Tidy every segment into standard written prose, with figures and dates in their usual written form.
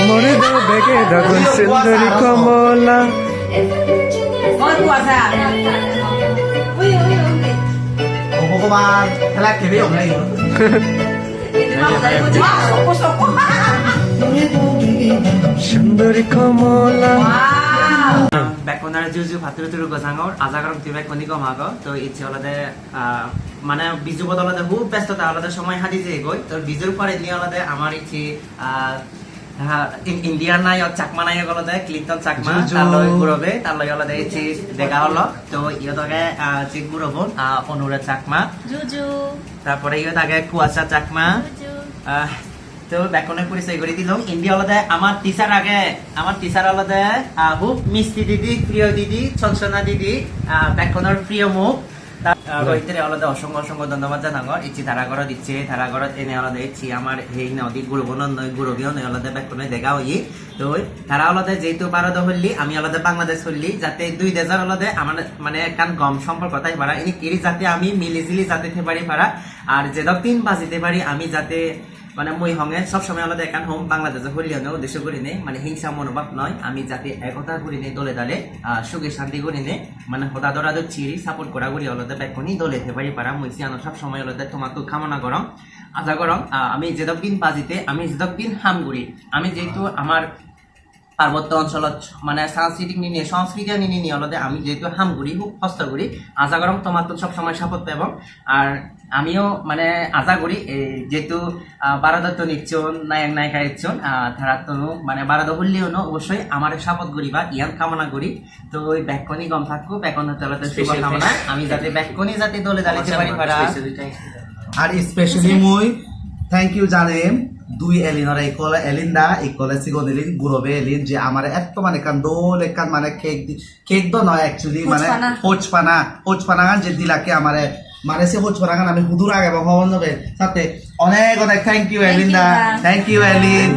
মরে দাও বেগে দাগুন সুন্দরী কমলা ভগবান খেলা খেলে অনেক সুন্দরী কমলা বেকনার জুজু ভাতুর তুরু গজাঙর আজাগরম তি বেকনি কমাগ তো ইচ্ছে হলদে মানে বিজু বদলতে খুব ব্যস্ততা হলদে সময় হাতি যে গই তো বিজুর পরে নিয়ে হলদে আমার ইচ্ছে ইন্ডিয়ার নায়ক চাকমা নায়ক হলদে ক্লিন্টন চাকমা তার লয় গুরবে তার লয় হলদে ইচ্ছে দেখা হলো তো ইয়তকে যে গুরব অনুরা চাকমা জুজু তারপরে ইয়ত আগে কুয়াশা চাকমা তো বেকনের পরিচয় করে দিলাম ইন্ডিয়া হলদে আমার টিচার হলদে খুব মিষ্টি দিদি প্রিয় দিদি চঞ্চনা দিদি বেকনের প্রিয় মুখ রোহিতের হলদে অসংখ্য অসংখ্য ধন্যবাদ জানাগর ইচ্ছি ধারাগর দিচ্ছে ধারাগরত এনে হলদে ইচ্ছি আমার সেই নদী গুরবীয় নয় হলদে বেকনে দেখা হই তো তারা হলদে যেহেতু ভারত হল্লি আমি হলদে বাংলাদেশ হল্লি যাতে দুই দেশের হলদে আমার মানে কান গম সম্পর্ক তাই পারা ইনি কিরি যাতে আমি মিলিজিলি যাতে পারি পারা আর যে দিন বাজিতে পারি আমি যাতে মানে মই হঙে সবসময় আলাদা একান হোম বাংলাদেশে হলিয়ানো উদ্দেশ্য করি নে মানে হিংসা মনোভাব নয় আমি যাতে একতা করি নে দলে দলে সুখে শান্তি করি নে মানে হতা দরা চিরি সাপোর্ট করা করি আলাদা বেকনি দলে পারি পারা মই সিয়ানো সব সময় আলাদা তোমাকে কামনা করম আশা করম আমি যেদিন বাজিতে আমি যেদিন হাম করি আমি যেহেতু আমার পার্বত্য অঞ্চলত মানে সাংস্কৃতিক সংস্কৃতি নিয়ে হলদে আমি যেহেতু হাম করি খুব কষ্ট করি আশা করম তোমার তো সবসময় সাপোর্ট পাব আর আমিও মানে আশা করি যেহেতু ভারতত্ব নিচ্ছন নায়ক নায়িকা ইচ্ছন তারা তো মানে ভারত হলেও অবশ্যই আমার সাপোর্ট করি বা ইয়ান কামনা করি তো ওই ব্যাকনি গম থাকবো ব্যাকন হতে শুভকামনা আমি যাতে ব্যাকনি যাতে দলে দাঁড়াতে পারি পারা আর স্পেশালি মই থ্যাংক ইউ জানেম দুই এলিনর ইকলে এলিনদা ইকলে সিগন এলিন গুরবে এলিন যে আমার এত মানে কান দোল একান মানে কেক দো নয় অ্যাকচুয়ালি মানে হোচপানা গান যে দিলাকে আমারে মানে সে হোচপানা গান আমি হুদুর আগে ভগবান হবে সাথে অনেক অনেক থ্যাংক ইউ এলিনদা থ্যাংক ইউ এলিন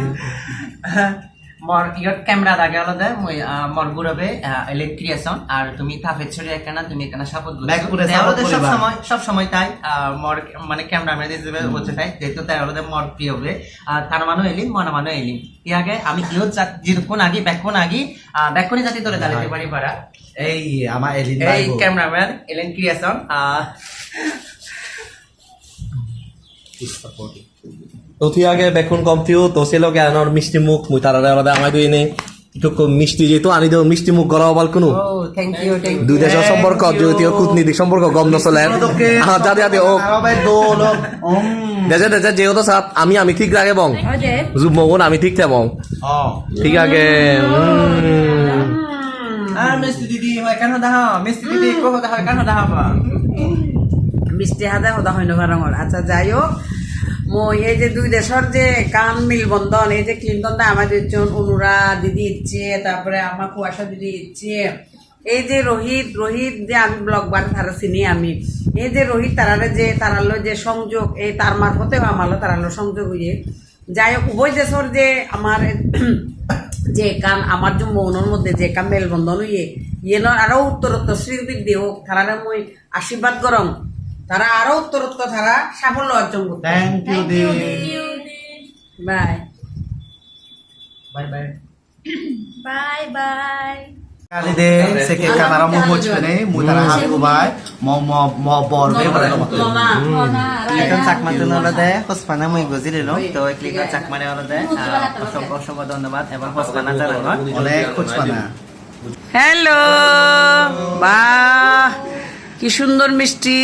মর ইয়র ক্যামেরা থাকে আলাদা মই মর গুরবে এলিন ক্রিয়েশন আর তুমি তাফের ছড়ি একখানা তুমি একখানা সাপোর্ট করছো সব সময় তাই মর মানে ক্যামেরাম্যান হিসেবে হচ্ছে তাই যেহেতু তাই আলাদা মর প্রিয় হবে তার মানো এলিন মনা মানো এলিন এর আগে আমি ইয়ো যেরকম আগে ব্যাকনি জাতি তোলে দাঁড়াতে পারি পারা এই আমার এলিন এই ক্যামেরাম্যান এলিন ক্রিয়েশন তো তুই আগে বেকুন কমতিও তো সে লগে আনার মিষ্টি মুখ মুই তারা আলাদা আমায় দুই নে একটু মিষ্টি যেহেতু আনি দেও মিষ্টি মুখ গড়াও বল কোনো থ্যাংক ইউ দুই দেশের সম্পর্ক যদিও কূটনীতিক সম্পর্ক গম নচলে যাতে যাতে ও দেজে যেহেতু সাপ আমি ঠিক রাখে বং যুব মগন আমি ঠিক থাকবং ঠিক আগে মিষ্টি দিদি হয় কেন দেখা মিষ্টি দিদি কো দেখা কেন দেখা মিষ্টি হাজা হদা হয় নরঙর আচ্ছা যাই হোক মই এই যে দুই দেশের যে কান মিলবন্ধন এই যে ক্লিন্টনটা আমাদের অনুরা দিদি ইচ্ছে তারপরে আমার কুয়াশা দিদি ইচ্ছে এই যে রোহিত যে আমি ব্লগ বার তারা চিনি আমি এই যে রোহিত তারারে যে তারালো যে সংযোগ এই তার মারফতেও আমারও তারালো সংযোগ হইয়ে যাই হোক উভয় দেশের যে আমার যে কান আমার যে মৌনের মধ্যে যে কান মেলবন্ধন হইয়ে ইয়ে আরো উত্তরোত্তর শ্রীবৃদ্ধি হোক তারা মই আশীর্বাদ গরম তারা আরো উত্তরোত্তর তারা সাফল্য অর্জন করতে thank you bye bye bye bye bye কালিদে সেকে কানারা মো হোচপেনে মু তারা হাবি বাই ম বরবে বলে ক্লিকন চাকমা তো নলদে হোসপানা মই গজিলিলো তো ক্লিকন চাকমানে হলদে অসংখ্য অসংখ্য ধন্যবাদ এবং হোসপানা জানানো অনেক হোচপানা হ্যালো বাহ কি সুন্দর মিষ্টি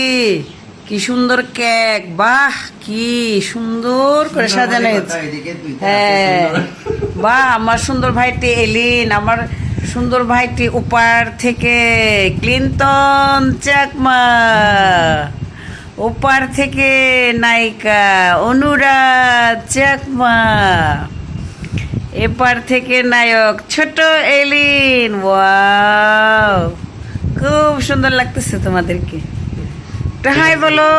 কি সুন্দর কেক বাহ কি সুন্দর করে সাজানো হয়েছে হ্যাঁ বাহ আমার সুন্দর ভাইটি এলিন আমার সুন্দর ভাইটি উপার থেকে ক্লিন্টন চাকমা উপার থেকে নায়িকা অনুরা চাকমা এপার থেকে নায়ক ছোট এলিন ওয়াও খুব সুন্দর লাগতেছে তোমাদেরকে হাই বলো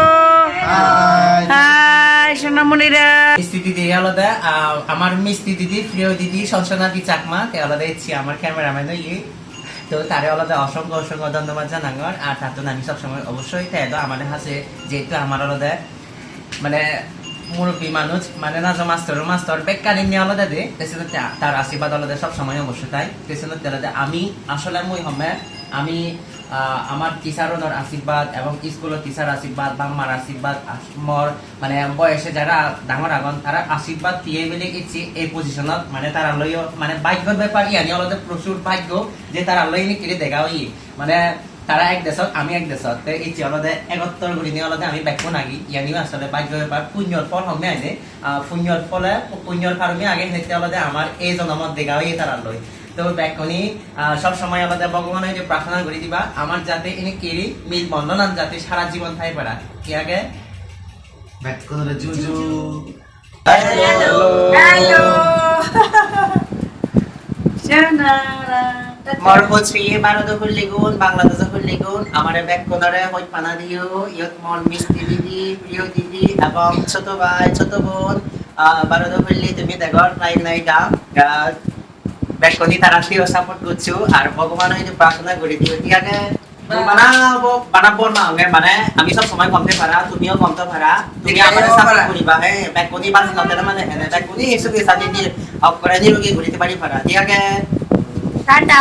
হাই সোনামণিরা মিষ্টি দিদি আলাদা আমার মিষ্টি দিদি প্রিয় দিদি সঞ্চনাদি চাকমা তে আলাদা ইচ্ছি আমার ক্যামেরাম্যান ইয়ে তো তারে আলাদা অসংখ্য অসংখ্য ধন্যবাদ জানাঙ্গর আর তার জন্য আমি সবসময় অবশ্যই তাই আমাদের হাসে যেহেতু আমার আলাদা মানে মুরব্বী মানুষ মানে না যে মাস্টার বেকারি নিয়ে আলাদা দে তার আশীর্বাদ আলাদা সব সময় অবশ্যই তাই আমি আসলে আমি আমার টিচারদের আশীর্বাদ এবং স্কুলের টিচার আশীর্বাদ বাম্মার আশীর্বাদ মোর মানে বয়সে যারা ডাঙর আগন তারা আশীর্বাদ দিয়ে বলে গেছি এই পজিশনত মানে তারা লইও মানে ভাগ্যর ব্যাপার ইয়ানি আলাদা প্রচুর ভাগ্য যে তারা লই নি কিনে দেখা হই মানে তারা এক দেশত আমি এক দেশত ইচ্ছি আলাদা 71 গুলি নিয়ে আলাদা আমি ব্যাখ্য নাগি ইয়ানিও আসলে ভাগ্য ব্যাপার পুণ্যর ফল হমে আইনে পুণ্যর ফলে পুণ্যর কারণে আগে হেঁটে আলাদা আমার এই জনমত দেখা হই তারা লই তো ব্যাকনি সব সময় আলাদা ভগবানের যে প্রার্থনা করে দিবা আমার যাতে এনে কেরি মিল বন্ধন আর যাতে সারা জীবন থাই পারা কি আগে ব্যাকনের জুজু হ্যালো জানারা মোর হচ্ছে ভারত হল গুণ বাংলাদেশ হল গুণ আমার ব্যাকনরে হই পানা দিও ইয়ত মোর মিষ্টি দিদি প্রিয় দিদি এবং ছোট ভাই ছোট বোন ভারত হল তুমি দেখো লাইন নাই গান ব্যাকনি তারা সাপোর্ট করছো আর ভগবান হইতে প্রার্থনা করে দিও ঠিক আছে বানাবো না মানে আমি সব সময় কমতে পারা তুমিও কমতে পারা তুমি আমার সাপোর্ট করিবা হ্যাঁ ব্যাকনি বাস নতে মানে হ্যাঁ ব্যাকনি এসে সাথে দিয়ে অফ করে দিয়ে ঘুরিতে পারি পারা ঠিক আছে টাটা